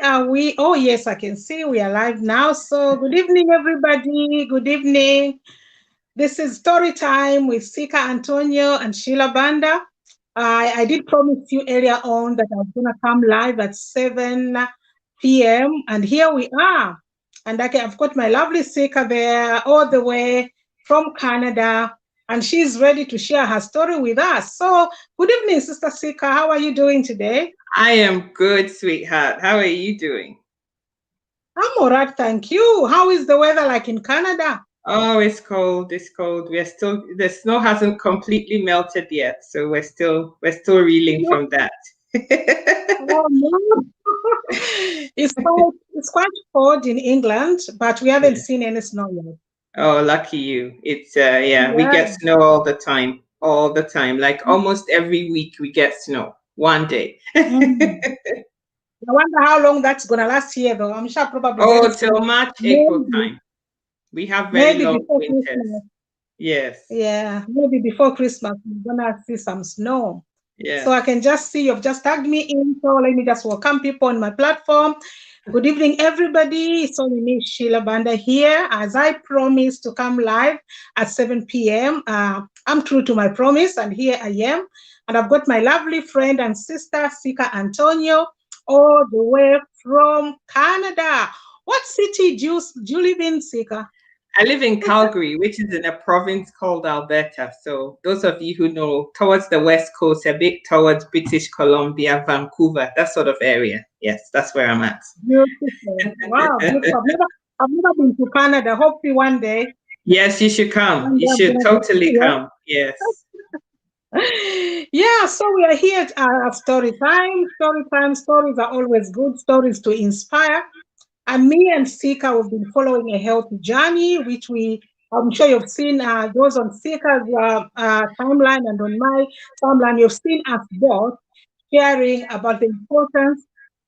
Are we? Oh, yes, I can see we are live now. So, good evening, everybody. Good evening. This is story time with Sika Antonio and Sheila Banda. I did promise you earlier on that I was going to come live at 7 p.m. And here we are. And I've got my lovely Sika there all the way from Canada. And she's ready to share her story with us. So, good evening, Sister Sika. How are you doing today? I am good, sweetheart. How are you doing? I'm all right, thank you. How is the weather like in Canada? Oh, it's cold. It's cold. The snow hasn't completely melted yet, so we're still reeling No. from that. Oh, no. It's quite cold in England, but we haven't Yeah. seen any snow yet. Oh, lucky you. It's yeah, we Yeah. get snow all the time. All the time. Like almost every week we get snow. One day. Mm. I wonder how long that's gonna last here, though. I'm sure probably very Oh, soon. till March, April Maybe, time. We have very maybe long before winters. Christmas. Yes. Yeah, maybe before Christmas we're gonna see some snow. So I Yes. can just see you've just tagged me in. So let me just welcome people on my platform. Good evening, everybody. So my name is Sheila Banda here. As I promised to come live at 7 p.m., I'm true to my promise, and here I am. And I've got my lovely friend and sister, Sika Antonio, all the way from Canada. What city do you live in, Sika? I live in Calgary, which is in a province called Alberta. So those of you who know, towards the west coast, a bit towards British Columbia, Vancouver, that sort of area. Yes, that's where I'm at. Beautiful. Wow, beautiful. I've never been to Canada. Hopefully one day. Yes, you should come. One day You I'm should gonna totally be come. Yes. Yeah, so we are here at story time. Story time stories are always good stories to inspire. And me and Sika, we've been following a healthy journey, which I'm sure you've seen those on Sika's timeline and on my timeline. You've seen us both sharing about the importance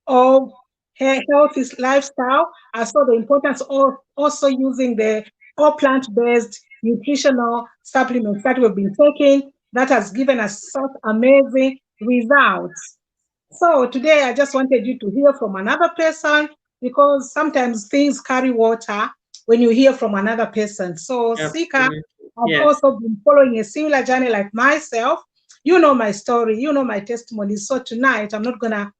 of healthy lifestyle. I saw the importance of also using the all plant-based nutritional supplements that we've been taking that has given us such amazing results. So today I just wanted you to hear from another person because sometimes things carry water when you hear from another person. So Sika, Absolutely. I've Yes. also been following a similar journey like myself. You know my story, you know my testimony. So tonight I'm not gonna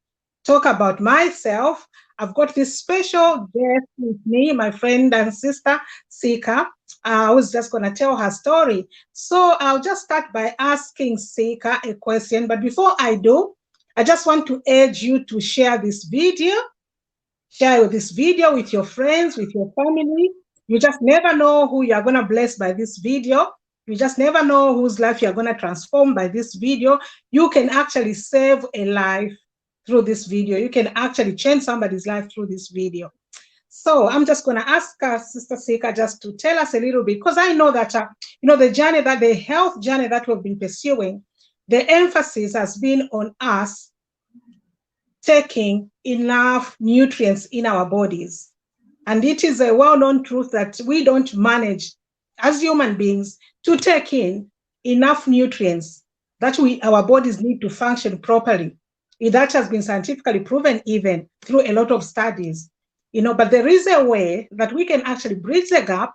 talk about myself. I've got this special guest with me, my friend and sister, Sika, who's just going to tell her story. So I'll just start by asking Sika a question. But before I do, I just want to urge you to share this video. Share this video with your friends, with your family. You just never know who you are going to bless by this video. You just never know whose life you're going to transform by this video. You can actually save a life through this video. You can actually change somebody's life through this video. So I'm just going to ask Sister Sika just to tell us a little bit, because I know that, the health journey that we've been pursuing, the emphasis has been on us taking enough nutrients in our bodies. And it is a well-known truth that we don't manage as human beings to take in enough nutrients that our bodies need to function properly. That has been scientifically proven even through a lot of studies. But there is a way that we can actually bridge the gap,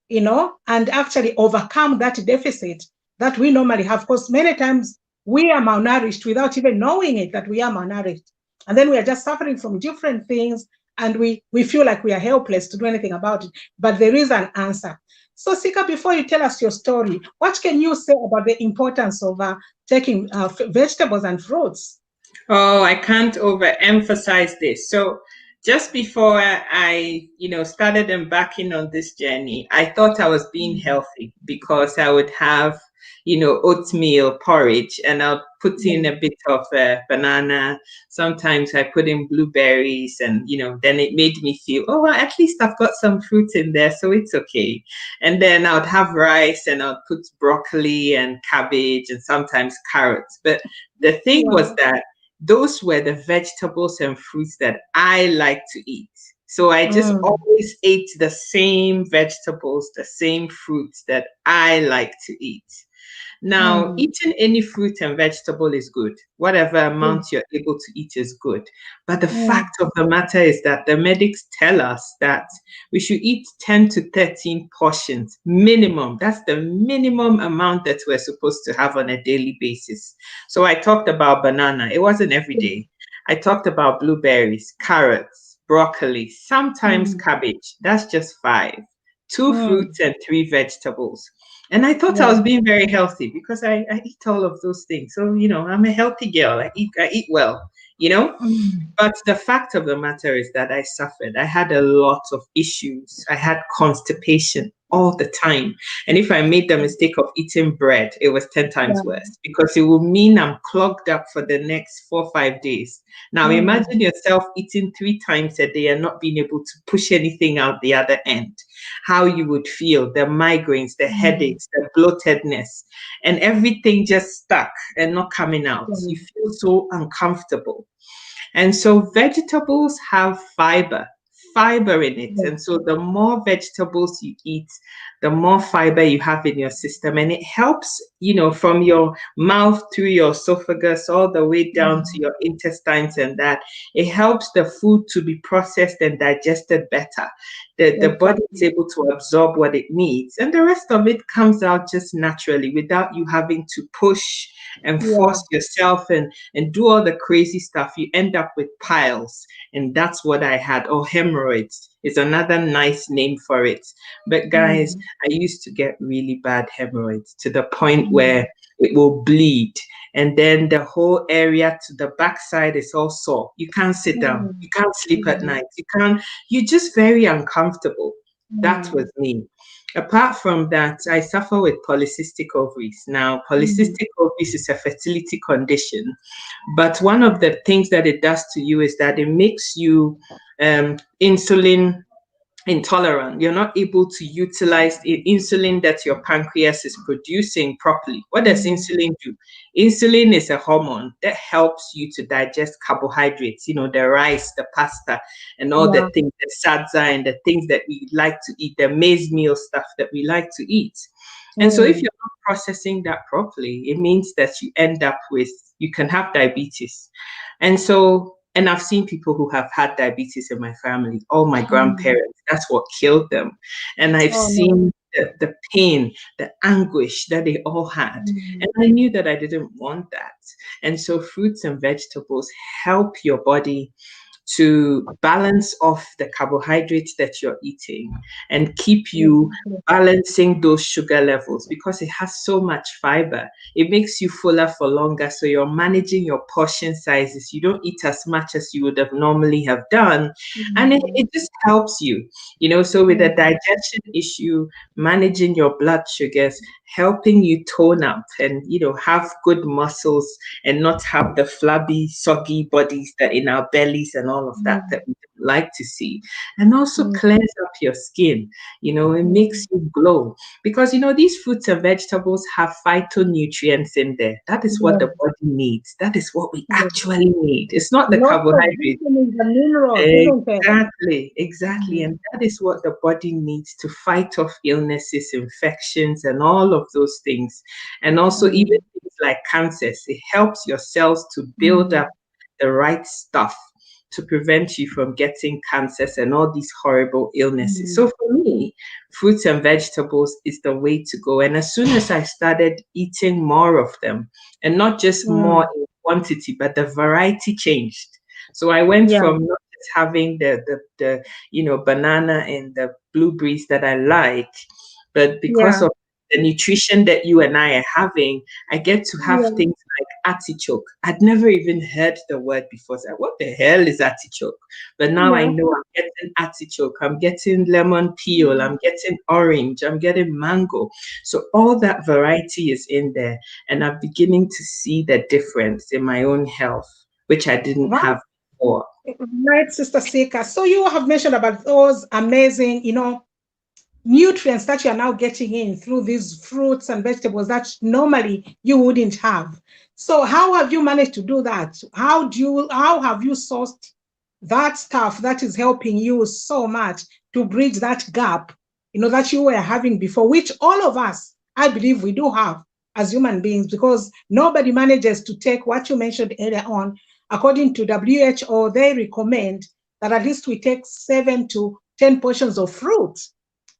and actually overcome that deficit that we normally have. Because many times we are malnourished without even knowing it, that we are malnourished. And then we are just suffering from different things, and we feel like we are helpless to do anything about it. But there is an answer. So Sika, before you tell us your story, what can you say about the importance of taking vegetables and fruits? Oh, I can't overemphasize this. So just before I started embarking on this journey, I thought I was being Mm. healthy because I would have, oatmeal porridge and I'll put Yeah. in a bit of banana. Sometimes I put in blueberries and, then it made me feel, oh, well, at least I've got some fruit in there, so it's okay. And then I would have rice and I'd put broccoli and cabbage and sometimes carrots. But the thing was Wow. that those were the vegetables and fruits that I like to eat. So I just Mm. always ate the same vegetables, the same fruits that I like to eat. Now, Mm, eating any fruit and vegetable is good. Whatever mm, amount you're able to eat is good. But the mm, fact of the matter is that the medics tell us that we should eat 10 to 13 portions minimum. That's the minimum amount that we're supposed to have on a daily basis. So I talked about banana. It wasn't every mm, day. I talked about blueberries, carrots, broccoli, sometimes mm, cabbage. That's just five. Two mm. fruits and three vegetables. And I thought I Yeah. was being very healthy because I eat all of those things. So, I'm a healthy girl. I eat well, you know? Mm, But the fact of the matter is that I suffered. I had a lot of issues. I had constipation all the time. And if I made the mistake of eating bread, it was 10 yeah. times worse because it would mean I'm clogged up for the next 4 or 5 days. Now, Mm, imagine yourself eating 3 times a day and not being able to push anything out the other end. How you would feel, the migraines, the mm, headaches, the bloatedness, and everything just stuck and not coming out. You mm, feel so uncomfortable. And so vegetables have fiber in it. yeah. And so the more vegetables you eat, the more fiber you have in your system. And it helps, from your mouth through your esophagus all the way down to Mm, your intestines and that. It helps the food to be processed and digested better. The body is exactly. able to absorb what it needs. And the rest of it comes out just naturally without you having to push and Yeah. force yourself and do all the crazy stuff. You end up with piles. And that's what I had. Or hemorrhoids is another nice name for it. But guys, Mm, I used to get really bad hemorrhoids to the point where mm, it will bleed. And then the whole area to the backside is all sore. You can't sit down. mm, You can't sleep at mm, night. You're just very uncomfortable. That was mm, me. Apart from that, I suffer with polycystic ovaries. Now, mm, polycystic ovaries is a fertility condition, but one of the things that it does to you is that it makes you insulin intolerant. You're not able to utilize the insulin that your pancreas is producing properly. What does mm, insulin do? Insulin is a hormone that helps you to digest carbohydrates, the rice, the pasta, and all the yeah. things, the sadza and the things that we like to eat, the maize meal stuff that we like to eat. And so if Mm, you're not processing that properly, it means that you can have diabetes. And I've seen people who have had diabetes in my family, all my mm. grandparents, that's what killed them. And I've Oh no. seen the pain, the anguish that they all had. Mm, And I knew that I didn't want that. And so fruits and vegetables help your body to balance off the carbohydrates that you're eating and keep you exactly. balancing those sugar levels because it has so much fiber. It makes you fuller for longer. So you're managing your portion sizes. You don't eat as much as you would have normally have done. And it, Mm, it just helps you, so with a mm, digestion issue, managing your blood sugars, helping you tone up and, have good muscles and not have the flabby, soggy bodies that in our bellies and all of that mm, that we don't like to see. And also mm, cleanse up your skin. It makes mm. you glow because these fruits and vegetables have phytonutrients in there. That is what Yeah, the body needs. That is what we yeah. actually need. It's not the Lots of carbohydrates. vitamins and minerals, isn't it? Exactly, exactly. Mm, And that is what the body needs to fight off illnesses, infections, and all of those things. And also, even mm, things like cancers, it helps your cells to build mm, up the right stuff to prevent you from getting cancers and all these horrible illnesses. mm. So for me, fruits and vegetables is the way to go. And as soon as I started eating more of them, and not just more Mm, in quantity, but the variety changed. So I went yeah, from not just having the banana and the blueberries that I like, but because yeah, of the nutrition that you and I are having, I get to have yeah, things like artichoke. I'd never even heard the word before. So what the hell is artichoke? But now I yeah. know I'm getting artichoke, I'm getting lemon peel, Mm, I'm getting orange, I'm getting mango. So all that variety is in there. And I'm beginning to see the difference in my own health, which I didn't right, have before. right, Sister Sika. So you have mentioned about those amazing, nutrients that you are now getting in through these fruits and vegetables that normally you wouldn't have. So how have you managed to do that? How have you sourced that stuff that is helping you so much to bridge that gap, that you were having before, which all of us, I believe we do have. as human beings, because nobody manages to take what you mentioned earlier on. According to WHO, they recommend that at least we take 7 to 10 portions of fruits.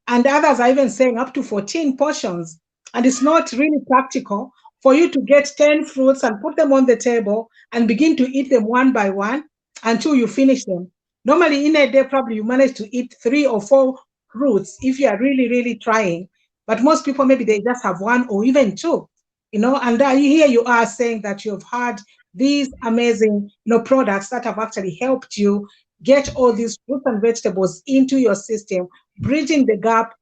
And others are even saying up to 14 portions. And it's not really practical for you to get 10 fruits and put them on the table and begin to eat them one by one until you finish them. Normally, in a day, probably you manage to eat 3 or 4 fruits if you are really, really trying. But most people, maybe they just have one or even two, and here you are saying that you've had these amazing, products that have actually helped you get all these fruits and vegetables into your system, bridging the gap,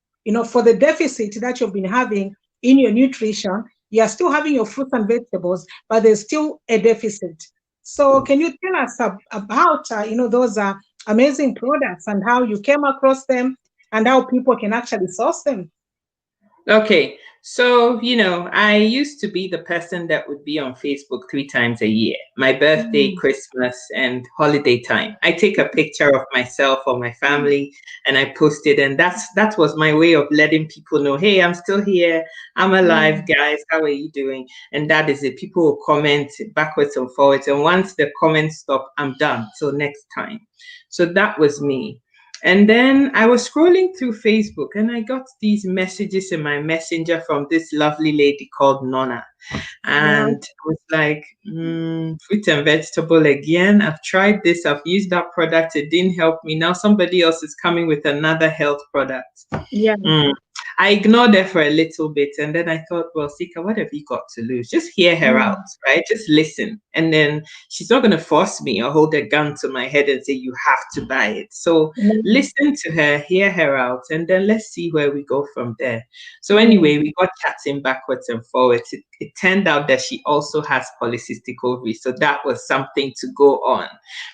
for the deficit that you've been having in your nutrition. You are still having your fruits and vegetables, but there's still a deficit. So can you tell us about, those amazing products and how you came across them and how people can actually source them? Okay, so I used to be the person that would be on Facebook 3 times a year: my birthday, Mm, Christmas, and holiday time. I take a picture of myself or my family and I post it, and that was my way of letting people know, hey, I'm still here, I'm alive, mm, guys. How are you doing? And that is it. People will comment backwards and forwards, and once the comments stop, I'm done. Till next time. So that was me. And then I was scrolling through Facebook and I got these messages in my messenger from this lovely lady called Nonna. yeah, And I was like, fruit and vegetable again. I've tried this, I've used that product, it didn't help me. Now somebody else is coming with another health product. yeah, Mm. I ignored her for a little bit and then I thought, well, Sika, what have you got to lose? Just hear her out, mm, right? Just listen. And then she's not going to force me or hold a gun to my head and say, you have to buy it. So mm, listen to her, hear her out, and then let's see where we go from there. So mm, anyway, we got chatting backwards and forwards. It turned out that she also has polycystic ovaries. So that was something to go on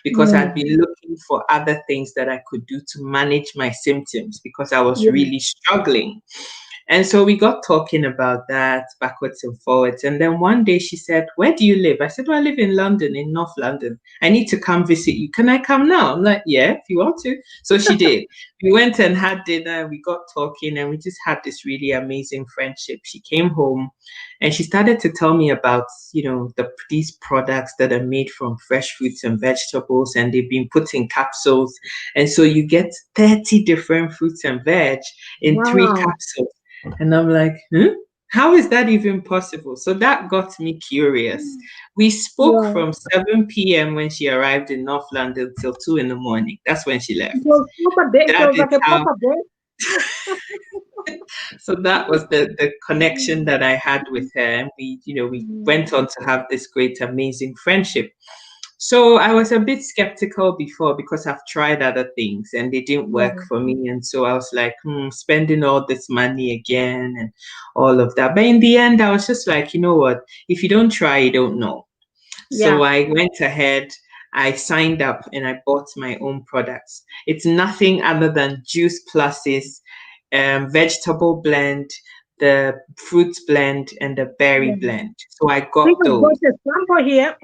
because I'd mm, been looking for other things that I could do to manage my symptoms because I was yeah, really struggling. And so we got talking about that backwards and forwards. And then one day she said, where do you live? I said, well, I live in London, in North London. I need to come visit you. Can I come now? I'm like, yeah, if you want to. So she did. We went and had dinner. We got talking and we just had this really amazing friendship. She came home and she started to tell me about, these products that are made from fresh fruits and vegetables and they've been put in capsules. And so you get 30 different fruits and veg in 3 capsules. And I'm like, how is that even possible? So that got me curious. We spoke yeah. from 7 p.m. when she arrived in North London till 2 in the morning. That's when she left. It was proper day. It That was is like a how, proper day. so that was the connection that I had with her. And we Mm, went on to have this great, amazing friendship. So I was a bit skeptical before because I've tried other things and they didn't work yeah, for me. And so I was like, spending all this money again and all of that. But in the end, I was just like, you know what? If you don't try, you don't know. So yeah, I went ahead, I signed up and I bought my own products. It's nothing other than Juice Plus's vegetable blend, the fruit blend, and the berry yeah. blend. So I I think got I've got those. a sample here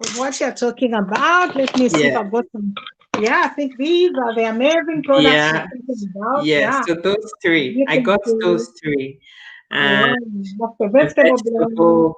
of what you're talking about. Let me see if Yeah. I've got some. Yeah, I think these are the amazing products you're Yeah. talking about. Yes, Yeah, so those three, you I can got see. those three, and Wow, that's the the vegetable blend, vegetable,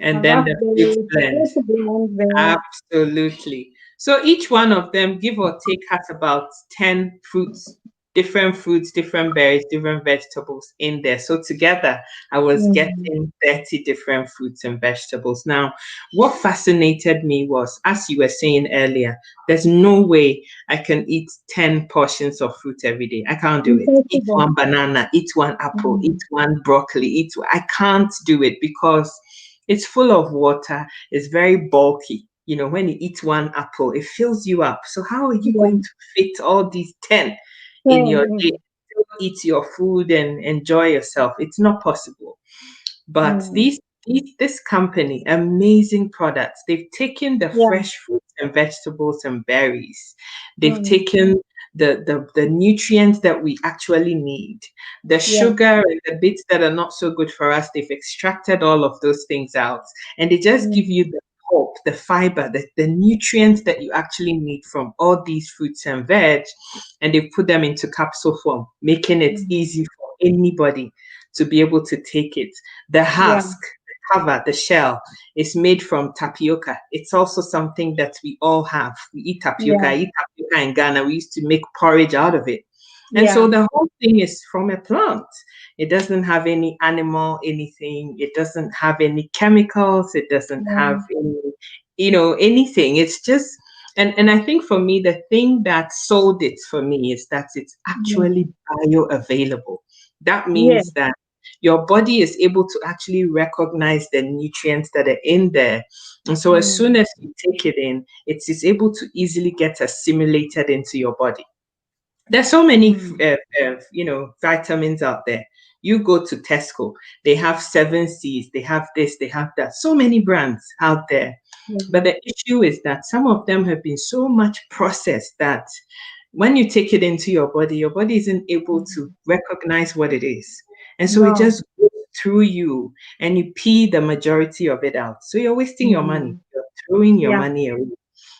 and and then that's the fruit the blend. fruit blend there. Absolutely. So each one of them, give or take, has about 10 fruits, different berries, different vegetables in there. So together, I was Mm, getting 30 different fruits and vegetables. Now, what fascinated me was, as you were saying earlier, there's no way I can eat 10 portions of fruit every day. I can't do it. Eat impossible. one banana, eat one apple, eat Mm, one broccoli, I can't do it because it's full of water, it's very bulky. When you eat one apple, it fills you up. So how are you yeah, going to fit all these 10 in your day? mm, Still eat your food and enjoy yourself. It's not possible. But mm, this company, amazing products. They've taken the yeah, fresh fruits and vegetables and berries. They've mm, taken the nutrients that we actually need, the yeah, sugar and the bits that are not so good for us. They've extracted all of those things out, and they just give you mm, the pulp, the fiber, the nutrients that you actually need from all these fruits and veg, and they put them into capsule form, making it mm, easy for anybody to be able to take it. The Yeah. husk, the cover, the shell is made from tapioca. It's also something that we all have. We eat tapioca. Yeah. I eat tapioca in Ghana. We used to make porridge out of it. And Yeah. so the whole thing is from a plant. It doesn't have any animal anything. It doesn't have any chemicals. It doesn't Yeah. have any, anything. It's just, and I think for me, the thing that sold it for me is that it's Mm. actually bioavailable. That Yeah. means that your body is able to actually recognize the nutrients that are in there. And so as soon Mm. as you take it in, it is able to easily get assimilated into your body. There's so many, Mm. vitamins out there. You go to Tesco, they have 7Cs, they have this, they have that. So many brands out there. But Yeah. the issue is that some of them have been so much processed that when you take it into your body isn't able to Mm. recognize what it is. And so it No. just goes through you and you pee the majority of it out. So you're wasting your money. Mm. You're throwing your Yeah. money away.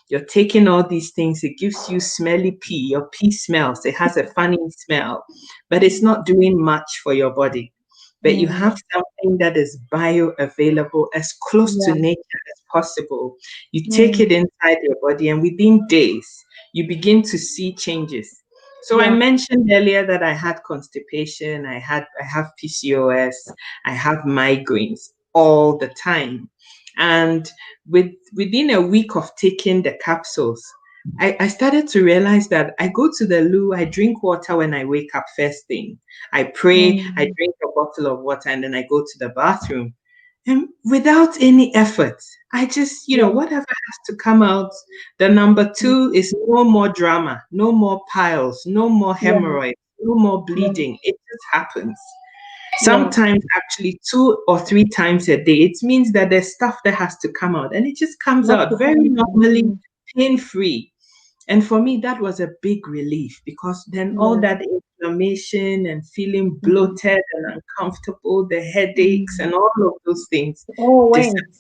You're taking all these things, it gives you smelly pee. Your pee smells, it has a funny smell, but it's Mm. not doing much for your body. But you have Mm. something that is bioavailable, as close to Yeah. nature as possible. You take it Mm. inside your body, and within days, you begin to see changes. So I Yeah. mentioned earlier that I had constipation, I have PCOS, I have migraines all the time. And within a week of taking the capsules, I started to realize that I go to the loo, I drink water when I wake up first thing. I pray, I Mm. drink a bottle of water, and then I go to the bathroom. And without any effort, I just, Yeah. whatever has to come out. The number Mm. two is no more drama, no more piles, no more Yeah. hemorrhoids, no more Yeah. bleeding. It just happens. Yeah. Sometimes actually 2 or 3 times a day. It means that there's stuff that has to come out and it just comes Not out to very come. normally, Mm. pain-free. And for me, that was a big relief because then all Yeah. that inflammation and feeling Mm. bloated and uncomfortable, the headaches Mm. and all of those things Oh, wait. disappeared.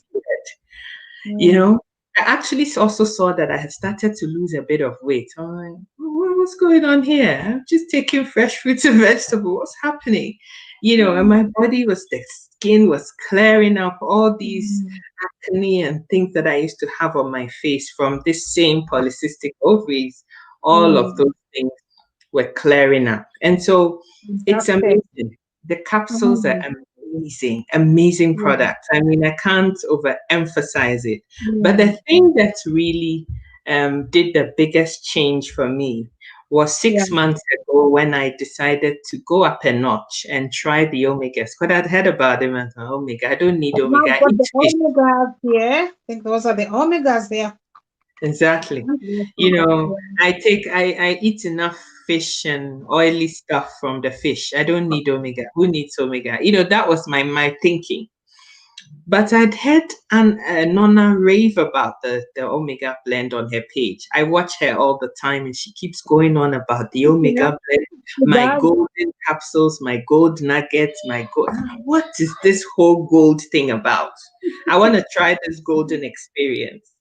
you Mm. know I actually also saw that I had started to lose a bit of weight. I'm like, What's going on here? I'm just taking fresh fruits and vegetables. What's happening?" And Mm. my body the skin was clearing up all these Mm. acne and things that I used to have on my face from this same polycystic ovaries. All of Mm. those things were clearing up. And so it's Fantastic. amazing. The capsules are Mm. amazing, amazing Yeah. products. I mean, I can't overemphasize it. But Yeah. the thing that really did the biggest change for me was Yeah. 6 months ago when I decided to go up a notch and try the omegas. Because I'd heard about them as omega. I don't need I've now omega. I got eat the fish. omegas here. I think those are the omegas there. Exactly. I eat enough fish and oily stuff from the fish. I don't need omega. Who needs omega? That was my thinking. But I'd heard Nonna rave about the omega blend on her page. I watch her all the time and she keeps going on about the Yeah, omega blend, it my does. golden capsules, my gold nuggets, my gold. What is this whole gold thing about? I want to try this golden experience.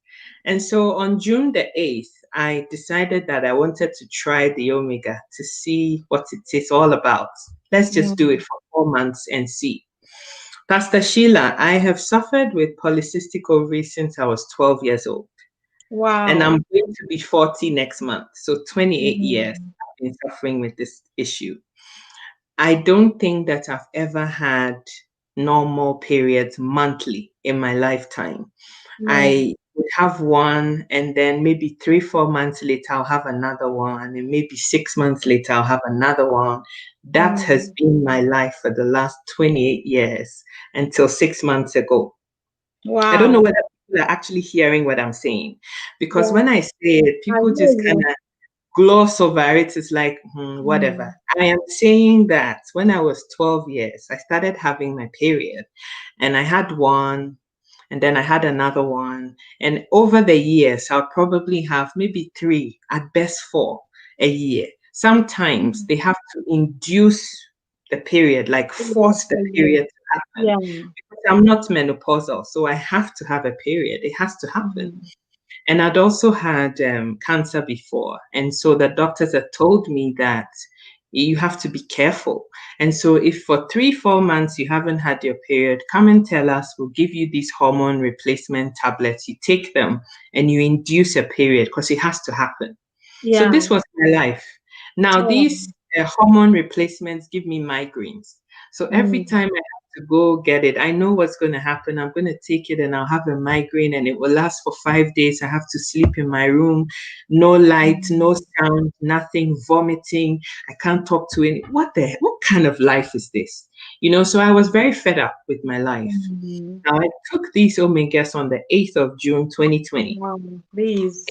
And so on June the 8th, I decided that I wanted to try the omega to see what it is all about. Let's just do it Mm. for 4 months and see. Pastor Sheila, I have suffered with polycystic ovaries since I was 12 years old, and Wow. I'm going to be 40 next month. So 28 years Mm. I've been suffering with this issue. I don't think that I've ever had normal periods monthly in my lifetime. Mm. I would have one, and then maybe 3, 4 months later, I'll have another one, and maybe 6 months later, I'll have another one. That has Mm. been my life for the last 28 years until 6 months ago. I don't know Wow. whether people are actually hearing what I'm saying, because Yeah, when I say it, I people hear just kind you. of gloss over it. It's like, whatever. Mm. I am saying that when I was 12 years, I started having my period, and I had one, and then I had another one. And over the years, I'll probably have maybe three, at best four a year. Sometimes Mm. they have to induce the period, like Yes, force the for you. period to happen. Yeah. Because I'm not menopausal, so I have to have a period. It has to happen. Mm. And I'd also had cancer before. And so the doctors had told me that You have to be careful. And so if for 3, 4 months you haven't had your period, come and tell us. We'll give you these hormone replacement tablets. You take them and you induce a period because it has to happen. So Yeah. this was my life. Now Oh. these hormone replacements give me migraines. So every Mm. time I have to go get it, I know what's going to happen. I'm going to take it and I'll have a migraine and it will last for 5 days. I have to sleep in my room, no light, no Mm. sound, nothing, vomiting. I can't talk to any. What kind of life is this? So I was very fed up with my life. Mm. Now I took these omegas on the 8th of June 2020. Wow. Please.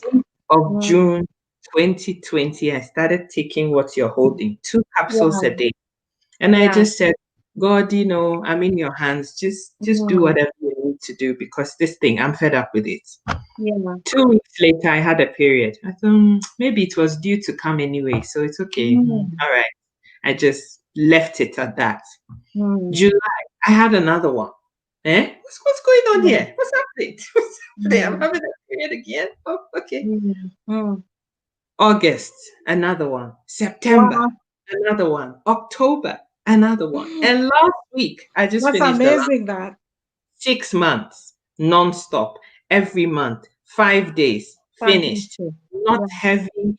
Of Mm. June 2020, I started taking what you're holding, 2 capsules a Yeah. day. And I Yeah. just said, God, I'm in your hands. Just do Mm. whatever you need to do because this thing, I'm fed up with it. Yeah. 2 weeks later, I had a period. I thought maybe it was due to come anyway, so it's okay. Mm. All right. I just left it at that. Mm. July, I had another one. What's going on Yeah. here? What's happening? What's happening? I'm Mm. having a period again. Oh, okay. Mm. Mm. August, another one. September, Wow. another one. October, another one. And last week, I just That's finished the last amazing that. 6 months, nonstop, every month, 5 days, finished. Fantastic. Not Yeah. heavy,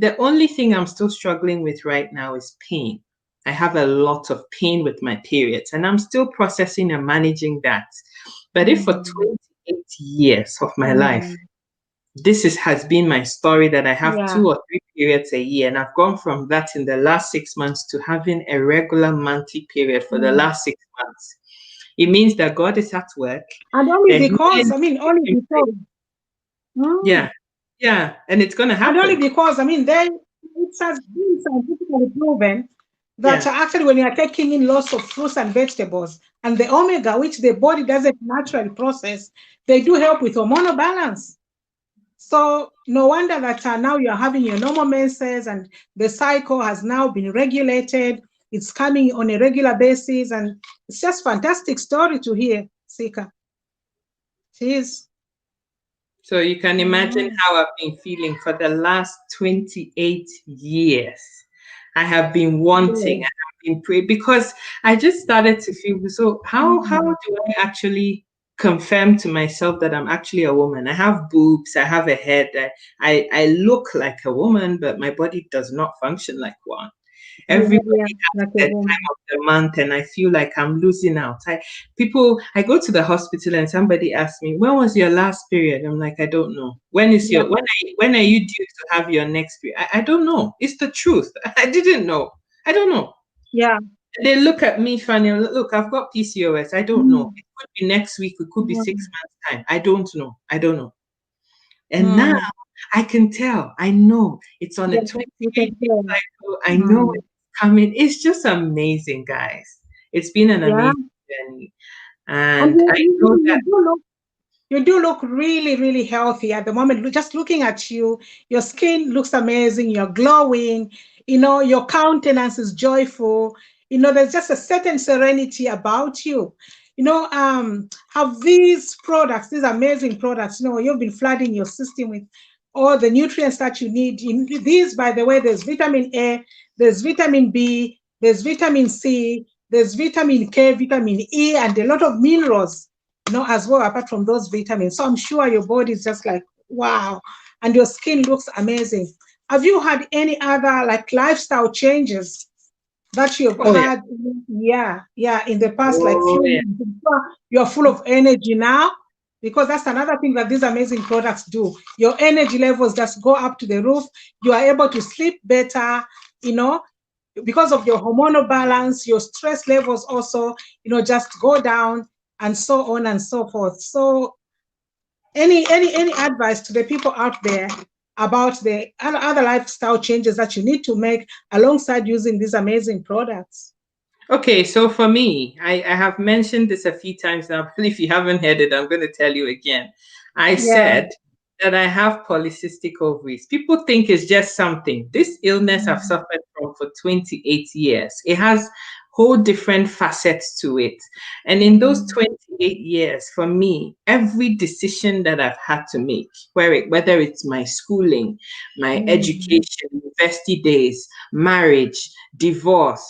the only thing I'm still struggling with right now is pain. I have a lot of pain with my periods, and I'm still processing and managing that. But if for Mm. 28 years of my life, Mm. has been my story that I have Yeah. 2 or 3 periods a year, and I've gone from that in the last 6 months to having a regular monthly period for the Mm. last 6 months. It means that God is at work And only and because, healing I mean, is only taking place. because. Mm. Yeah, yeah, and it's going to And only happen. because, I mean, they it has been scientifically proven that Yeah. actually when you are taking in lots of fruits and vegetables and the omega, which the body doesn't naturally process, they do help with hormonal balance. So no wonder that now you're having your normal menses and the cycle has now been regulated. It's coming on a regular basis, and it's just fantastic story to hear, Sika. It is. So you can imagine Mm. how I've been feeling for the last 28 years. I have been wanting, Yeah. I have been praying because I just started to feel so how Mm. do I actually confirm to myself that I'm actually a woman? I have boobs, I have a head, I look like a woman, but my body does not function like one. Yeah, Everybody yeah, has like a their woman. time of the month, and I feel like I'm losing out. I go to the hospital and somebody asks me, "When was your last period?" I'm like, "I don't know. Yeah, When are you due to have your next period?" I don't know. It's the truth. I didn't know. I don't know. yeah. They look at me funny. Look, I've got PCOS. I don't know. Mm. It could be next week. It could be six Mm. months time. I don't know. I don't know. And now Mm. I can tell. I know it's on a Yeah, you can 28-week tell. cycle. I know Mm. it's coming. It's just amazing, guys. It's been an Yeah, amazing journey. and And I know that, you do look really, really healthy at the moment. Just looking at you, your skin looks amazing. You're glowing. Your countenance is joyful. There's just a certain serenity about you. Have these products, these amazing products, you've been flooding your system with all the nutrients that you need. In these, by the way, there's vitamin A, there's vitamin B, there's vitamin C, there's vitamin K, vitamin E, and a lot of minerals, as well, apart from those vitamins. So I'm sure your body is just like, wow. And your skin looks amazing. Have you had any other like lifestyle changes that you've oh yeah, had? Yeah, yeah, in the past, like oh few yeah. months? You're full of energy now, because that's another thing that these amazing products do. Your energy levels just go up to the roof. You are able to sleep better, you know, because of your hormonal balance. Your stress levels also, just go down, and so on and so forth. So any advice to the people out there about the other lifestyle changes that you need to make alongside using these amazing products? Okay, so for me, I have mentioned this a few times now, but if you haven't heard it, I'm going to tell you again. I Yeah. said that I have polycystic ovaries. People think it's just something. This illness I've Mm. suffered from for 28 years. It has whole different facets to it. And in those Mm. 28 years, for me, every decision that I've had to make, whether it's my schooling, my Mm. education, university days, marriage, divorce,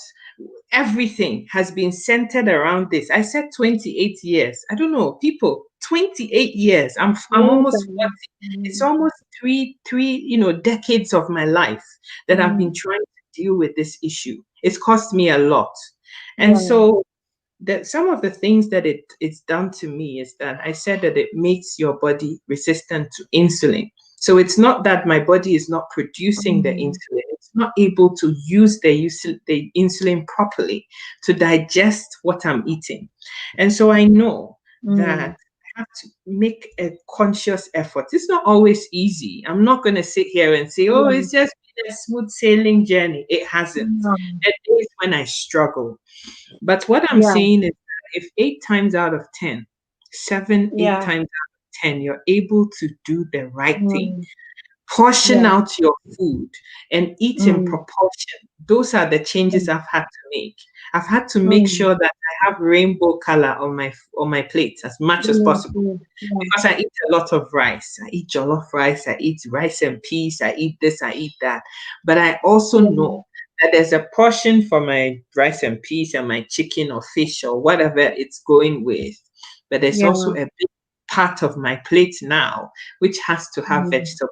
everything has been centered around this. I said 28 years. I don't know, people, 28 years. I'm Long almost time. 40. It's almost three, decades of my life that I've been Mm. trying to deal with this issue. It's cost me a lot. And Yeah. so that some of the things that it's done to me is that I said that it makes your body resistant to insulin. So it's not that my body is not producing the Mm. insulin, it's not able to use the insulin properly to digest what I'm eating. And so I know that Mm. I have to make a conscious effort. It's not always easy. I'm not going to sit here and say, oh, Yeah. it's just been a smooth sailing journey. It hasn't. Mm. There are days when I struggle. But what I'm Yeah. saying is that if 8 times out of 10, 7, 8 Yeah. times out of 10, you're able to do the right thing, Mm. portion Yeah. out your food and eat in Mm. proportion. Those are the changes Mm. I've had to make. I've had to make Mm. sure that I have rainbow color on my plate as much as Mm. possible Mm. Yeah. because I eat a lot of rice. I eat jollof rice, I eat rice and peas, I eat this, I eat that. But I also Yeah. know that there's a portion for my rice and peas and my chicken or fish or whatever it's going with. But there's also Yeah. a big part of my plate now which has to have Mm. vegetables.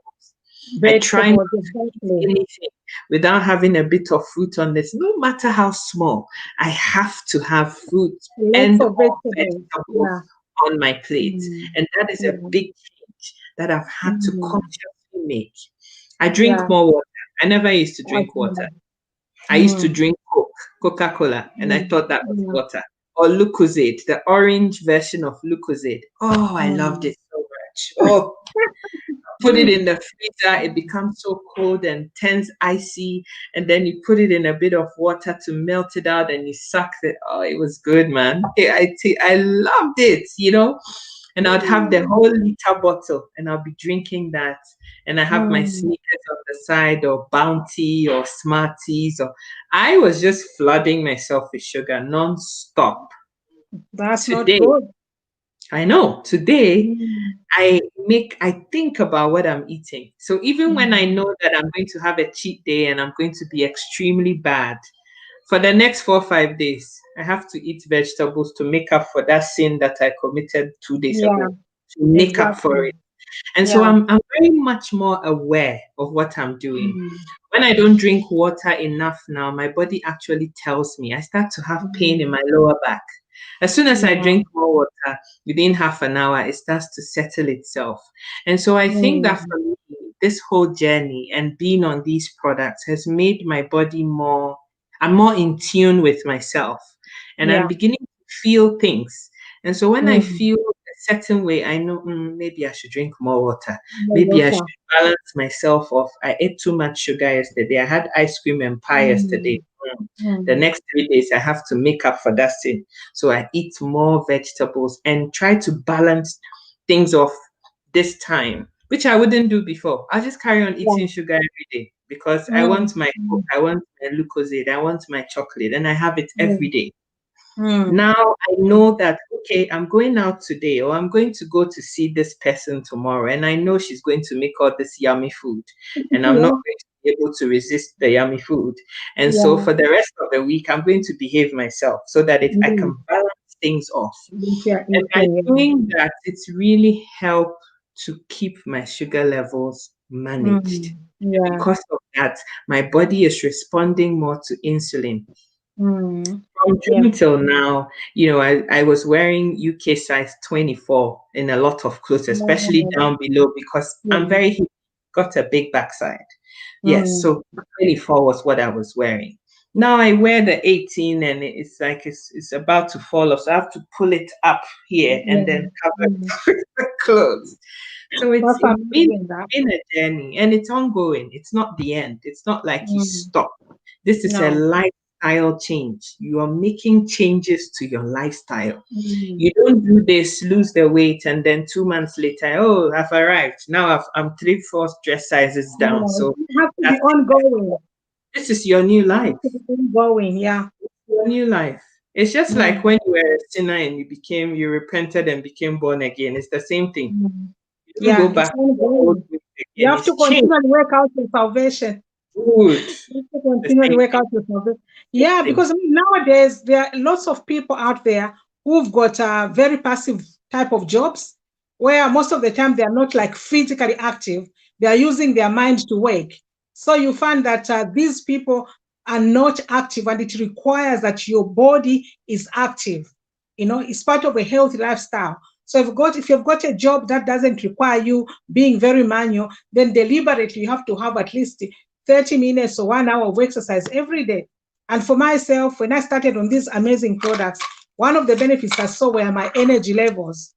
I try not Vegetables, to eat exactly. anything without having a bit of fruit on this, no matter how small. I have to have fruit Lots and of or vegetables. vegetables Yeah. on my plate. Mm. And that is a Yeah. big change that I've had to Mm. consciously make. I drink Yeah. more water. I never used to drink water. Okay. I used to Mm. drink Coca-Cola, and I Mm. thought that was Yeah. water. Or Lucozade, the orange version of Lucozade. Oh, I loved Mm. it so much. Oh, put it in the freezer, it becomes so cold and turns icy, and then you put it in a bit of water to melt it out and you suck it. Oh, it was good, man. I loved it. And I'd have the Mm. whole liter bottle and I'll be drinking that. And I have my Mm. sneakers on the side or Bounty or Smarties or I was just flooding myself with sugar non-stop. That's not Today, good. I know, today Mm. I think about what I'm eating. So even when I Mm. know that I'm going to have a cheat day and I'm going to be extremely bad, for the next 4 or 5 days, I have to eat vegetables to make up for that sin that I committed 2 days Yeah, ago, to make up for exactly. it. And so Yeah. I'm very much more aware of what I'm doing. Mm. When I don't drink water enough now, my body actually tells me I start to have pain in Mm. my lower back. As soon as I Yeah. drink more water, within half an hour, it starts to settle itself. And so I think that Mm. for me, this whole journey and being on these products has made my body I'm more in tune with myself and I'm Yeah. beginning to feel things. And so when I Mm. feel a certain way, I know maybe I should drink more water. No Maybe I should water. balance myself off. I ate too much sugar yesterday. I had ice cream and pie yesterday. Mm. The Mm. next 3 days, I have to make up for that sin. So I eat more vegetables and try to balance things off this time, which I wouldn't do before. I'll just carry on Yeah. eating sugar every day because I Mm. want my Coke, Mm. I want my Lucozade, I want my chocolate, and I have it every Mm. day. Mm. Now I know that, okay, I'm going out today or I'm going to go to see this person tomorrow, and I know she's going to make all this yummy food, and I'm not Yeah. going to be able to resist the yummy food. And so Yeah. for the rest of the week, I'm going to behave myself so that if I Mm. can balance things off. If you're And by eating, yeah. doing that, it's really helped to keep my sugar levels managed. Mm. Yeah. Because of that, my body is responding more to insulin. Mm. From Yeah. June till now, I was wearing UK size 24 in a lot of clothes, especially Mm. down below because I'm Yeah. very got a big backside. Yes, Mm. so 24 was what I was wearing. Now I wear the 18 and it's like it's about to fall off. So I have to pull it up here and Yeah. then cover Mm. it with the clothes. So it's That's it's been amazing, that. been a journey and it's ongoing. It's not the end. It's not like you Mm. stop. This is a No. lifestyle change. You are making changes to your lifestyle. Mm. You don't do this, lose the weight, and then 2 months later, oh, I've arrived. Now I'm 3/4 dress sizes down. No, So it has to be that's ongoing. this is your new It has life. to be ongoing. Yeah. Your new life. It's just like Mm. when you were a sinner and you repented and became born again. It's the same thing. Mm. You don't go Yeah, it's back to your old ongoing. ways You again. have to It's changed. continually work out your salvation. Good. Just to The continually same work thing. out with something. Yeah, Same. because I mean, nowadays there are lots of people out there who've got very passive type of jobs where most of the time they are not like physically active. They are using their mind to work. So you find that these people are not active, and it requires that your body is active. You know, it's part of a healthy lifestyle. So if you've got a job that doesn't require you being very manual, then deliberately you have to have at least 30 minutes or 1 hour of exercise every day. And for myself, when I started on these amazing products, one of the benefits I saw were my energy levels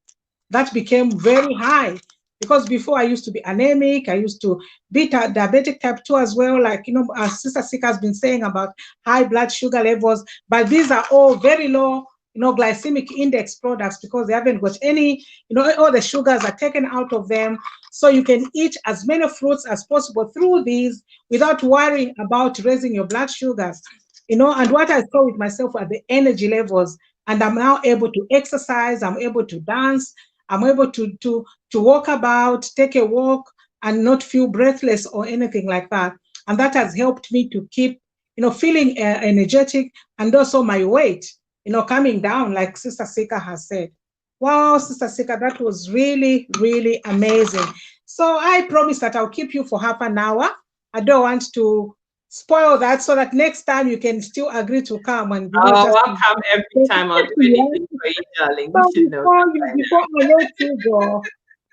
that became very high. Because before I used to be anemic, I used to be diabetic type 2 as well, like, as Sister Sika has been saying about high blood sugar levels. But these are all very low, glycemic index products because they haven't got any, all the sugars are taken out of them. So you can eat as many fruits as possible through these without worrying about raising your blood sugars. And what I saw with myself are the energy levels. And I'm now able to exercise, I'm able to dance, I'm able to walk about, take a walk, and not feel breathless or anything like that. And that has helped me to keep, feeling energetic, and also my weight, coming down, like Sister Sika has said. Wow, Sister Sika, that was really, really amazing. So I promise that I'll keep you for half an hour. I don't want to spoil that, so that next time you can still agree to come and Oh, just I'll come every time. I'll do yeah. anything for you, darling. You So should know that by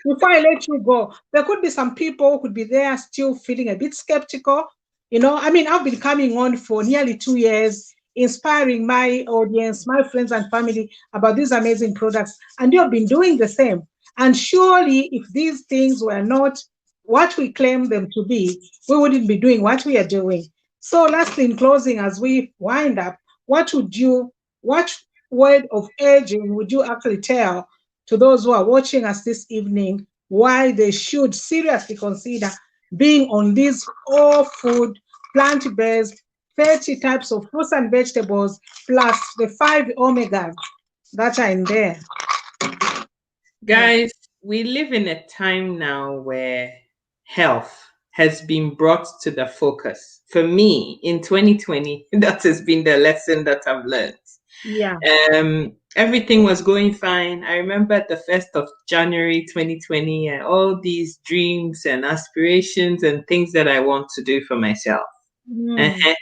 before I let you go, there could be some people who could be there still feeling a bit skeptical. I mean, I've been coming on for nearly 2 years, inspiring my audience, my friends and family about these amazing products, and you've been doing the same. And surely, if these things were not what we claim them to be, we wouldn't be doing what we are doing. So, lastly, in closing, as we wind up, what word of urging would you actually tell to those who are watching us this evening why they should seriously consider being on these whole food, plant-based, 30 types of fruits and vegetables, plus the 5 omegas that are in there? Yeah. Guys, we live in a time now where health has been brought to the focus. For me, in 2020, that has been the lesson that I've learned. Yeah. Everything was going fine. I remember the 1st of January 2020, and all these dreams and aspirations and things that I want to do for myself. Mm, Uh-huh.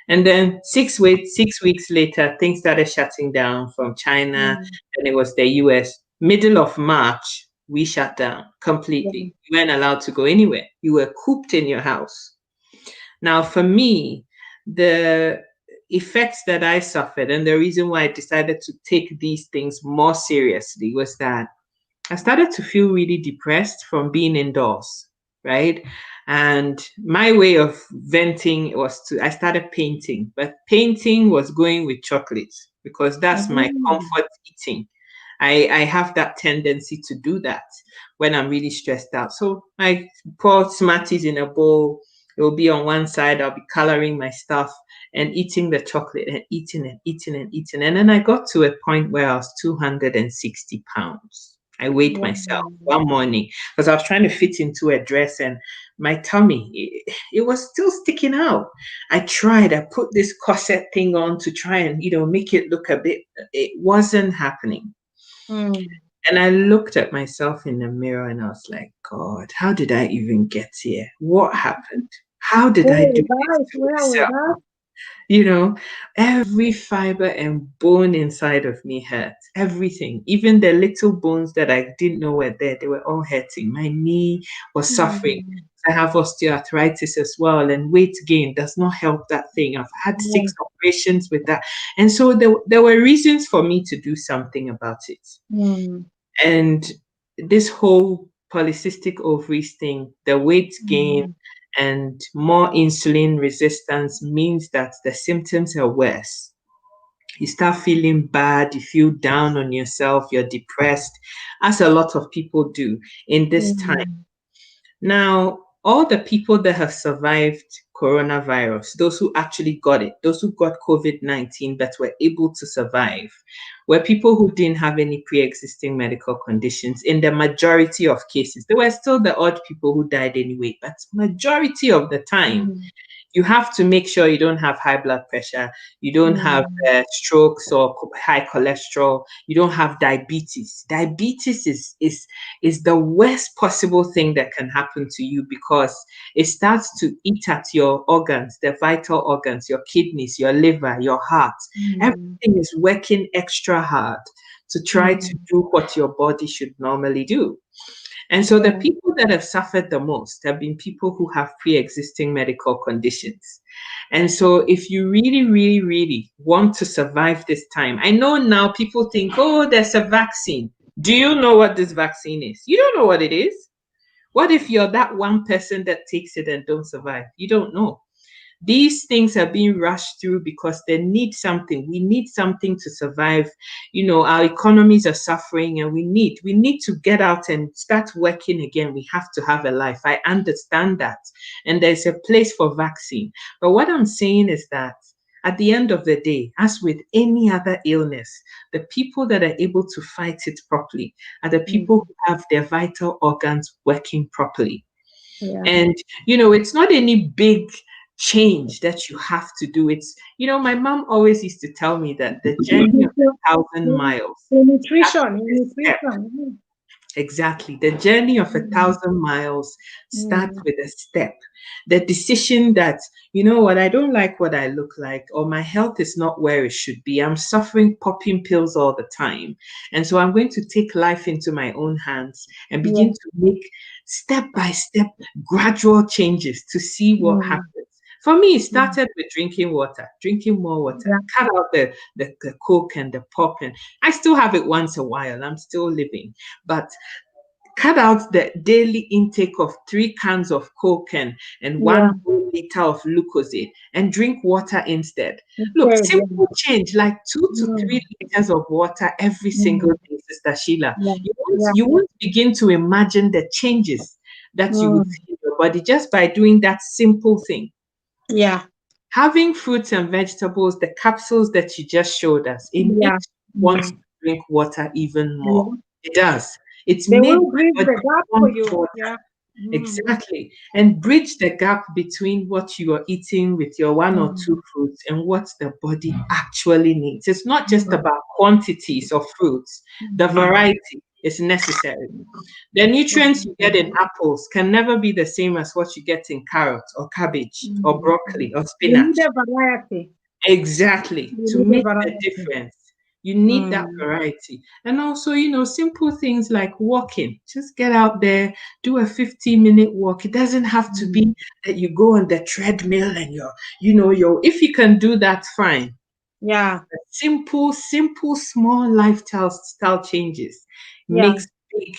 And then 6 weeks later, things started shutting down from China. mm, Then it was the US. Middle of March, we shut down yeah. completely. You weren't allowed to go anywhere. You were cooped in your house. Now, for me, the effects that I suffered and the reason why I decided to take these things more seriously was that I started to feel really depressed from being indoors, right? And my way of venting was I started painting, but painting was going with chocolate because that's my Mm, comfort eating. I have that tendency to do that when I'm really stressed out. So I pour Smarties in a bowl. It will be on one side. I'll be coloring my stuff and eating the chocolate and eating and eating and eating. And then I got to a point where I was 260 pounds. I weighed wow. myself one morning because I was trying to fit into a dress and my tummy, it was still sticking out. I tried, I put this corset thing on to try and, make it look a bit, it wasn't happening. Mm. And I looked at myself in the mirror and I was like, God, how did I even get here? What happened? How did Where I do was this that? to Where was myself? that? You know, every fiber and bone inside of me hurt. Everything, even the little bones that I didn't know were there, they were all hurting. My knee was suffering. Mm, I have osteoarthritis as well, and weight gain does not help that thing. I've had yeah. 6 operations with that. And so there were reasons for me to do something about it. Mm, And this whole polycystic ovaries thing, the weight gain mm, and more insulin resistance means that the symptoms are worse. You start feeling bad, you feel down on yourself, you're depressed, as a lot of people do in this time. mm, Now, all the people that have survived coronavirus, those who actually got it, those who got COVID-19 but were able to survive, were people who didn't have any pre existing medical conditions in the majority of cases. There were still the odd people who died anyway, but majority of the time, mm. You have to make sure you don't have high blood pressure, you don't have Mm. strokes or high cholesterol, you don't have diabetes. Diabetes is the worst possible thing that can happen to you, because it starts to eat at your organs, the vital organs, your kidneys, your liver, your heart. Mm. Everything is working extra hard to try to Mm. do what your body should normally do. And so the Yeah. people that have suffered the most have been people who have pre-existing medical conditions. And so if you really, really, really want to survive this time, I know now people think, oh, there's a vaccine. Do you know what this vaccine is? You don't know what it is. What if you're that one person that takes it and don't survive? You don't know. These things are being rushed through because they need something. We need something to survive. Our economies are suffering, and we need to get out and start working again. We have to have a life. I understand that. And there's a place for vaccine. But what I'm saying is that at the end of the day, as with any other illness, the people that are able to fight it properly are the Mm. people who have their vital organs working properly. Yeah. And, it's not any big change that you have to do. My mom always used to tell me that the journey of a thousand miles Your starts nutrition, with your a step. nutrition. Exactly. The journey of a Mm. thousand miles starts Mm. with a step. The decision that, you know what, I don't like what I look like, or my health is not where it should be. I'm suffering popping pills all the time. And so I'm going to take life into my own hands and begin Yeah. to make step by step gradual changes to see what Mm. happens. For me, it Mm. started with drinking water, drinking more water, Yeah. cut out the coke and the pop. And I still have it once a while. I'm still living. But cut out the daily intake of 3 cans of Coke and Yeah. 1 whole liter of Lucozade, and drink water instead. Look, Okay. Yeah. simple change, like 2 to 3 liters Mm. of water every single Mm. day, Sister Sheila. Yeah. You won't, Yeah. you won't begin to imagine the changes that you would Mm. see in your body just by doing that simple thing. Yeah. Having fruits and vegetables, the capsules that you just showed us, it Yeah. makes you want to Mm. drink water even more. Yeah. It does. It's They made will my bridge body the gap for want you. water. Yeah. Mm. Exactly. And bridge the gap between what you are eating with your one or Mm. two fruits and what the body actually needs. It's not just Mm. about quantities of fruits, the Mm. variety is necessary. The nutrients you get in Mm. apples can never be the same as what you get in carrots or cabbage or Mm. broccoli or You need spinach. a variety. Exactly. You To need a make the variety. difference, you need that Mm. variety. And also, simple things like walking. Just get out there, do a 15-minute walk. It doesn't have to be Mm. that you go on the treadmill and if you can do that, fine. Yeah. Simple, simple, small lifestyle style changes Yeah. makes big,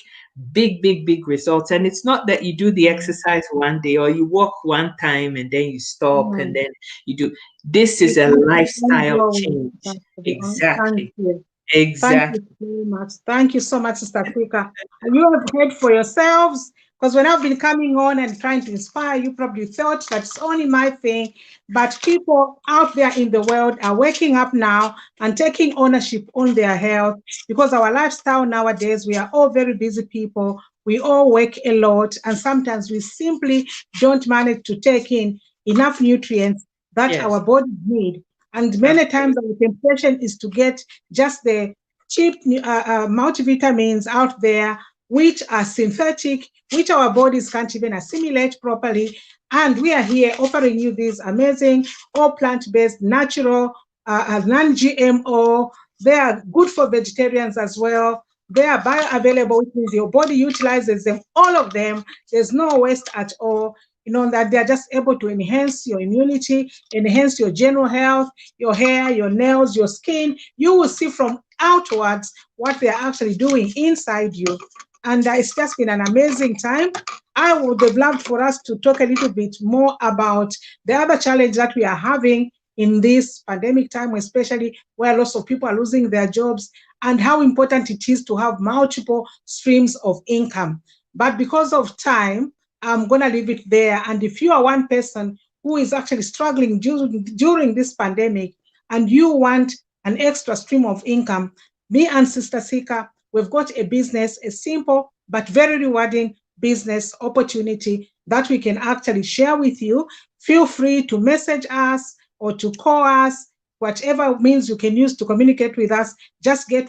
big, big, big results. And it's not that you do the Mm. exercise one day or you walk one time and then you stop and Mm. then you do. This is It a has to be lifestyle ongoing. It change. has to be on. Thank Exactly. you. Thank Exactly. you so much. Thank you so much, Sister Sika. You have heard for yourselves, because when I've been coming on and trying to inspire, you probably thought that's only my thing. But people out there in the world are waking up now and taking ownership on their health, because our lifestyle nowadays, we are all very busy people. We all work a lot, and sometimes we simply don't manage to take in enough nutrients that Yes. our bodies need. And many times Absolutely. our temptation is to get just the cheap multivitamins out there, which are synthetic, which our bodies can't even assimilate properly. And we are here offering you these amazing, all plant-based, natural, non-GMO. They are good for vegetarians as well. They are bioavailable, which means your body utilizes them, all of them. There's no waste at all. That they're just able to enhance your immunity, enhance your general health, your hair, your nails, your skin. You will see from outwards what they're actually doing inside you. And it's just been an amazing time. I would have loved for us to talk a little bit more about the other challenge that we are having in this pandemic time, especially where lots of people are losing their jobs, and how important it is to have multiple streams of income. But because of time, I'm going to leave it there. And if you are one person who is actually struggling during this pandemic and you want an extra stream of income, me and Sister Sika, we've got a business, a simple but very rewarding business opportunity that we can actually share with you feel free to message us or to call us, whatever means you can use to communicate with us. Just feel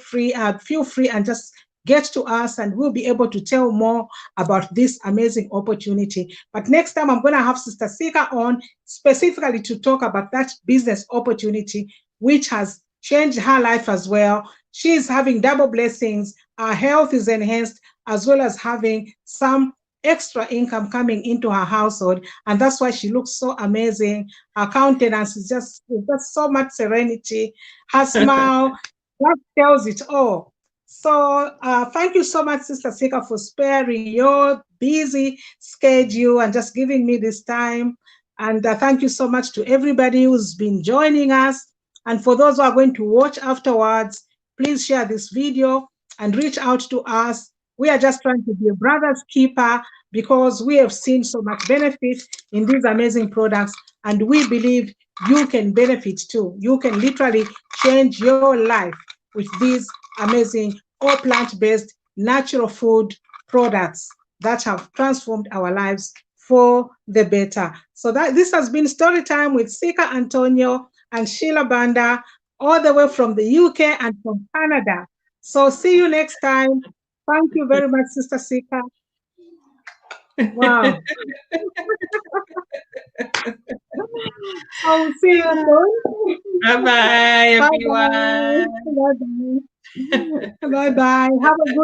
free and just get to us, and we'll be able to tell more about this amazing opportunity. But next time, I'm going to have Sister Sika on specifically to talk about that business opportunity, which has changed her life as well. She is having double blessings. Her health is enhanced, as well as having some extra income coming into her household. And that's why she looks so amazing. Her countenance is just so much serenity. Her smile, that tells it all. So thank you so much, Sister Sika, for sparing your busy schedule and just giving me this time. And thank you so much to everybody who's been joining us. And for those who are going to watch afterwards, please share this video and reach out to us. We are just trying to be a brother's keeper because we have seen so much benefit in these amazing products, and we believe you can benefit too. You can literally change your life with these amazing all plant-based natural food products that have transformed our lives for the better. So that this has been Story Time with Sika Antonio and Sheila Banda, all the way from the UK and from Canada. So see you next time. Thank you very much, Sister Sika. Wow. I'll see you soon. Bye bye, Bye everyone. bye. Bye bye. Bye bye. Have a good